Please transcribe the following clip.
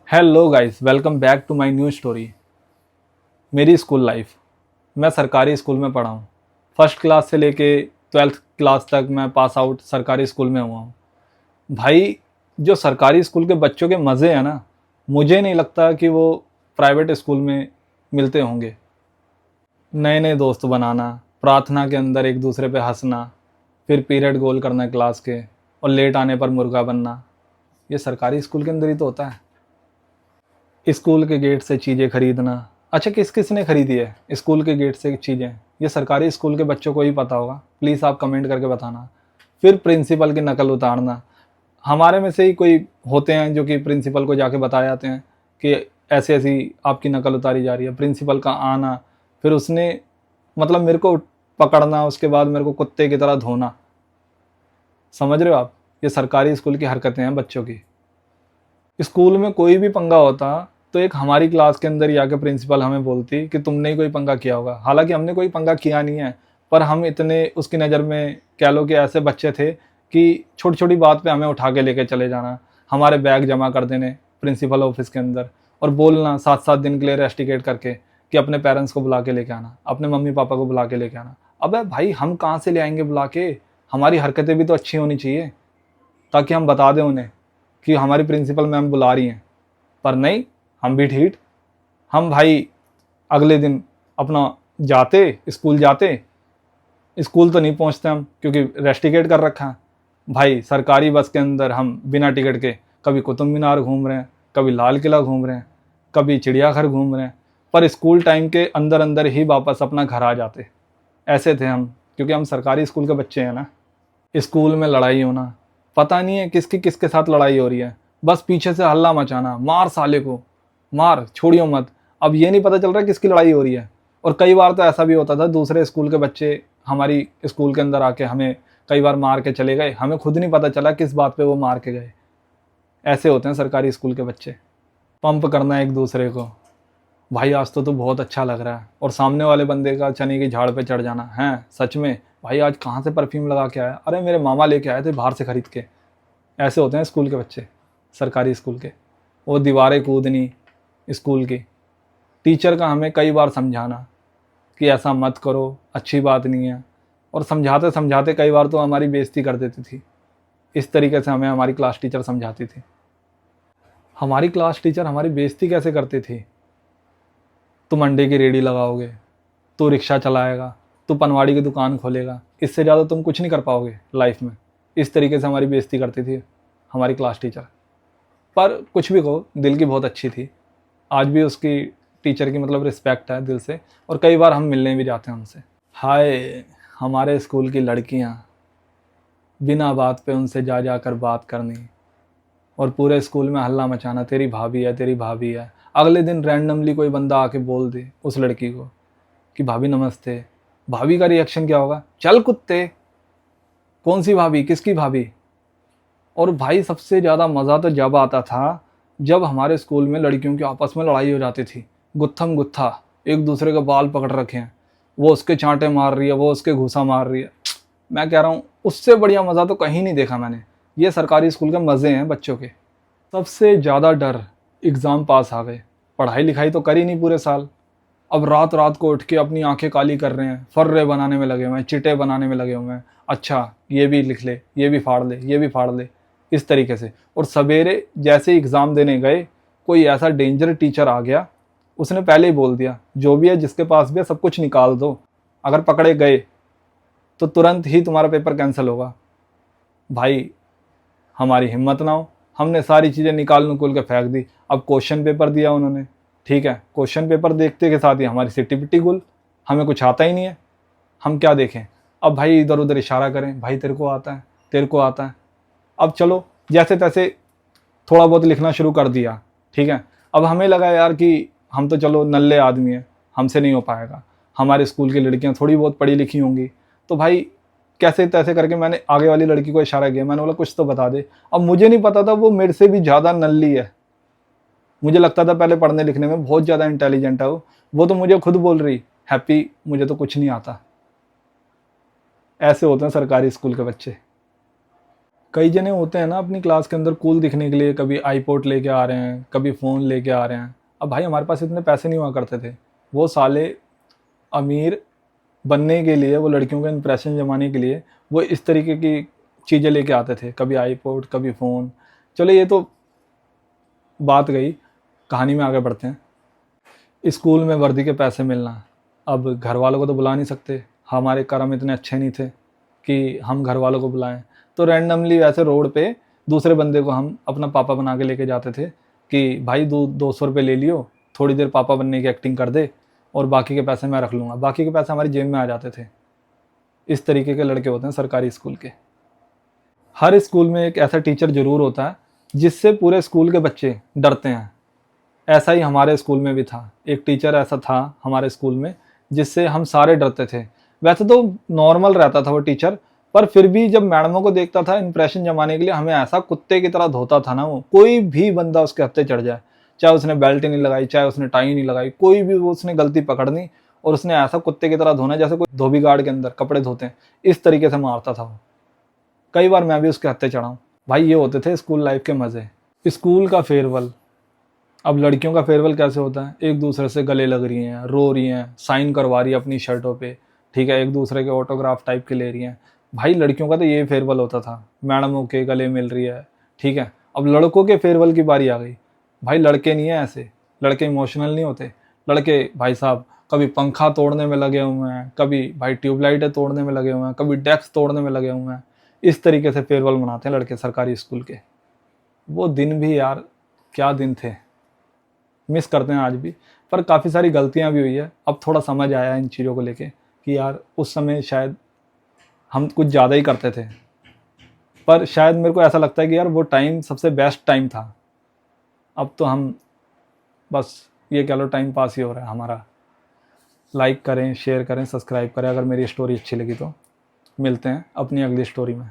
Hello guys, welcome back to my new story. मेरी school life. मैं सरकारी school में पढ़ा हूँ। फर्स्ट क्लास से लेके 12th क्लास तक मैं पास आउट सरकारी स्कूल में हुआ हूँ। भाई, जो सरकारी स्कूल के बच्चों के मज़े हैं ना, मुझे नहीं लगता कि वो प्राइवेट स्कूल में मिलते होंगे। नए नए दोस्त बनाना, प्रार्थना के अंदर एक दूसरे पे हंसना, फिर पीरियड गोल करना क्लास के, और लेट आने पर मुर्गा बनना, ये सरकारी स्कूल के अंदर ही तो होता है। स्कूल के गेट से चीज़ें खरीदना। अच्छा, किस किस ने खरीदी है स्कूल के गेट से चीज़ें? ये सरकारी स्कूल के बच्चों को ही पता होगा, प्लीज़ आप कमेंट करके बताना। फिर प्रिंसिपल की नकल उतारना। हमारे में से ही कोई होते हैं जो कि प्रिंसिपल को जाके बता जाते हैं कि ऐसी ऐसी आपकी नकल उतारी जा रही है। प्रिंसिपल का आना, फिर उसने मतलब मेरे को पकड़ना, उसके बाद मेरे को कुत्ते की तरह धोना। समझ रहे हो आप? ये सरकारी स्कूल की हरकतें हैं बच्चों की। स्कूल में कोई भी पंगा होता तो एक हमारी क्लास के अंदर ही आके प्रिंसिपल हमें बोलती कि तुमने ही कोई पंगा किया होगा। हालांकि हमने कोई पंगा किया नहीं है, पर हम इतने उसकी नज़र में कह लो कि ऐसे बच्चे थे कि छोटी छोटी बात पे हमें उठा के लेके चले जाना, हमारे बैग जमा कर देने प्रिंसिपल ऑफिस के अंदर, और बोलना 7 7 दिन के लिए रेस्टिकेट करके कि अपने पेरेंट्स को बुला के लेके आना, अपने मम्मी पापा को बुला के लेके आना। अबे भाई, हम कहाँ से ले आएंगे बुला के? हमारी हरकतें भी तो अच्छी होनी चाहिए ताकि हम बता दें उन्हें कि हमारी प्रिंसिपल मैम बुला रही हैं। पर नहीं, हम भी ठीक। हम भाई अगले दिन अपना जाते, स्कूल जाते। स्कूल तो नहीं पहुंचते हम क्योंकि रेस्टिकेट कर रखा है। भाई सरकारी बस के अंदर हम बिना टिकट के कभी कुतुब मीनार घूम रहे हैं, कभी लाल किला घूम रहे हैं, कभी चिड़ियाघर घूम रहे हैं, पर स्कूल टाइम के अंदर अंदर ही वापस अपना घर आ जाते। ऐसे थे हम, क्योंकि हम सरकारी स्कूल के बच्चे हैं ना। स्कूल में लड़ाई होना, पता नहीं है किसकी किसके साथ लड़ाई हो रही है, बस पीछे से हल्ला मचाना, मार साले को, मार, छोड़ियो मत। अब ये नहीं पता चल रहा किसकी लड़ाई हो रही है। और कई बार तो ऐसा भी होता था, दूसरे स्कूल के बच्चे हमारी स्कूल के अंदर आके हमें कई बार मार के चले गए, हमें खुद नहीं पता चला किस बात पे वो मार के गए। ऐसे होते हैं सरकारी स्कूल के बच्चे। पंप करना एक दूसरे को, भाई आज तो बहुत अच्छा लग रहा है, और सामने वाले बंदे का चने की झाड़ पे चढ़ जाना है सच में, भाई आज कहाँ से परफ्यूम लगा के आया? अरे मेरे मामा लेके आए थे बाहर से खरीद के। ऐसे होते हैं स्कूल के बच्चे, सरकारी स्कूल के। वो दीवारें कूदनी स्कूल की, टीचर का हमें कई बार समझाना कि ऐसा मत करो, अच्छी बात नहीं है, और समझाते समझाते कई बार तो हमारी बेइज्जती कर देती थी। इस तरीके से हमें हमारी क्लास टीचर समझाती थी। हमारी क्लास टीचर हमारी बेइज्जती कैसे करती थी? तुम अंडे की रेडी लगाओगे, तू रिक्शा चलाएगा, तू पनवाड़ी की दुकान खोलेगा, इससे ज़्यादा तुम कुछ नहीं कर पाओगे लाइफ में। इस तरीके से हमारी बेइज्जती करती थी हमारी क्लास टीचर। पर कुछ भी कहो, दिल की बहुत अच्छी थी। आज भी उसकी टीचर की मतलब रिस्पेक्ट है दिल से, और कई बार हम मिलने भी जाते हैं उनसे। हाय, हमारे स्कूल की लड़कियां, बिना बात पे उनसे जा जा कर बात करनी, और पूरे स्कूल में हल्ला मचाना, तेरी भाभी है, तेरी भाभी है। अगले दिन रैंडमली कोई बंदा आके बोल दे उस लड़की को कि भाभी नमस्ते। भाभी का रिएक्शन क्या होगा? चल कुत्ते, कौन सी भाभी, किसकी भाभी? और भाई सबसे ज़्यादा मज़ा तो जब आता था जब हमारे स्कूल में लड़कियों की आपस में लड़ाई हो जाती थी। गुत्थम गुत्था, एक दूसरे के बाल पकड़ रखे हैं, वो उसके चांटे मार रही है, वो उसके घूसा मार रही है। मैं कह रहा हूँ उससे बढ़िया मज़ा तो कहीं नहीं देखा मैंने। ये सरकारी स्कूल के मज़े हैं बच्चों के। सबसे ज़्यादा डर, एग्ज़ाम पास आ गए, पढ़ाई लिखाई तो करी नहीं पूरे साल, अब रात रात को उठ के अपनी आंखें काली कर रहे हैं, फर्रे बनाने में लगे हुए हैं, चिटे बनाने में लगे हुए हैं। अच्छा, ये भी लिख ले, ये भी फाड़ ले, ये भी फाड़ ले, इस तरीके से। और सवेरे जैसे एग्ज़ाम देने गए, कोई ऐसा डेंजर टीचर आ गया, उसने पहले ही बोल दिया जो भी है, जिसके पास भी है, सब कुछ निकाल दो, अगर पकड़े गए तो तुरंत ही तुम्हारा पेपर कैंसिल होगा। भाई हमारी हिम्मत ना हो, हमने सारी चीज़ें निकाल नुकुल के फेंक दी। अब क्वेश्चन पेपर दिया उन्होंने, ठीक है, क्वेश्चन पेपर देखते के साथ ही हमारी सिटी पिट्टी गुल, हमें कुछ आता ही नहीं है, हम क्या देखें? अब भाई इधर उधर इशारा करें, भाई तेरे को आता है, तेरे को आता है। अब चलो जैसे तैसे थोड़ा बहुत लिखना शुरू कर दिया, ठीक है। अब हमें लगा यार कि हम तो चलो नल्ले आदमी हैं, हमसे नहीं हो पाएगा, हमारे स्कूल की लड़कियां थोड़ी बहुत पढ़ी लिखी होंगी। तो भाई कैसे तैसे करके मैंने आगे वाली लड़की को इशारा किया, मैंने बोला कुछ तो बता दे। अब मुझे नहीं पता था वो मेरे से भी ज़्यादा नल्ली है। मुझे लगता था पहले पढ़ने लिखने में बहुत ज़्यादा इंटेलिजेंट है वो तो मुझे खुद बोल रही, हैप्पी मुझे तो कुछ नहीं आता। ऐसे होते हैं सरकारी स्कूल के बच्चे। कई जने होते हैं ना अपनी क्लास के अंदर कूल दिखने के लिए, कभी आईपॉड लेके आ रहे हैं, कभी फ़ोन लेके आ रहे हैं। अब भाई हमारे पास इतने पैसे नहीं हुआ करते थे। वो साले अमीर बनने के लिए, वो लड़कियों का इंप्रेशन जमाने के लिए वो इस तरीके की चीज़ें लेके आते थे, कभी आईपॉड, कभी फ़ोन। चलो ये तो बात गई, कहानी में आगे बढ़ते हैं। स्कूल में वर्दी के पैसे मिलना, अब घर वालों को तो बुला नहीं सकते, हमारे कर्म इतने अच्छे नहीं थे कि हम घर वालों को बुलाएं। तो रैंडमली वैसे रोड पे दूसरे बंदे को हम अपना पापा बना के लेके जाते थे कि भाई 200 रुपये ले लियो, थोड़ी देर पापा बनने की एक्टिंग कर दे और बाकी के पैसे मैं रख लूँगा। बाकी के पैसे हमारी जेब में आ जाते थे। इस तरीके के लड़के होते हैं सरकारी स्कूल के। हर स्कूल में एक ऐसा टीचर ज़रूर होता है जिससे पूरे स्कूल के बच्चे डरते हैं। ऐसा ही हमारे स्कूल में भी था। एक टीचर ऐसा था हमारे स्कूल में जिससे हम सारे डरते थे। वैसे तो नॉर्मल रहता था वो टीचर, पर फिर भी जब मैडमों को देखता था इंप्रेशन जमाने के लिए हमें ऐसा कुत्ते की तरह धोता था ना वो। कोई भी बंदा उसके हत्थे चढ़ जाए, चाहे उसने बेल्ट नहीं लगाई, चाहे उसने टाई नहीं लगाई, कोई भी वो उसने गलती पकड़नी और उसने ऐसा कुत्ते की तरह धोना जैसे कोई धोबी गार्ड के अंदर कपड़े धोते हैं, इस तरीके से मारता था वो। कई बार मैं भी उसके हत्थे चढ़ा हूँ। भाई ये होते थे स्कूल लाइफ के मज़े। स्कूल का फेयरवेल, अब लड़कियों का फेयरवेल कैसे होता है, एक दूसरे से गले लग रही हैं, रो रही हैं, साइन करवा रही है अपनी शर्टों पे, ठीक है, एक दूसरे के ऑटोग्राफ टाइप के ले रही हैं। भाई लड़कियों का तो ये फेयरवेल होता था, मैडमों के गले मिल रही है, ठीक है। अब लड़कों के फेयरवेल की बारी आ गई। भाई लड़के नहीं है ऐसे, लड़के इमोशनल नहीं होते। लड़के भाई साहब कभी पंखा तोड़ने में लगे हुए हैं, कभी भाई ट्यूबलाइटें तोड़ने में लगे हुए हैं, कभी डेस्क तोड़ने में लगे हुए हैं। इस तरीके से फेयरवेल मनाते हैं लड़के सरकारी स्कूल के। वो दिन भी यार क्या दिन थे, मिस करते हैं आज भी। पर काफ़ी सारी गलतियां भी हुई है, अब थोड़ा समझ आया इन चीज़ों को लेके कि यार उस समय शायद हम कुछ ज़्यादा ही करते थे। पर शायद मेरे को ऐसा लगता है कि यार वो टाइम सबसे बेस्ट टाइम था। अब तो हम बस ये कह लो टाइम पास ही हो रहा है हमारा। लाइक करें, शेयर करें, सब्सक्राइब करें अगर मेरी स्टोरी अच्छी लगी तो। मिलते हैं अपनी अगली स्टोरी में।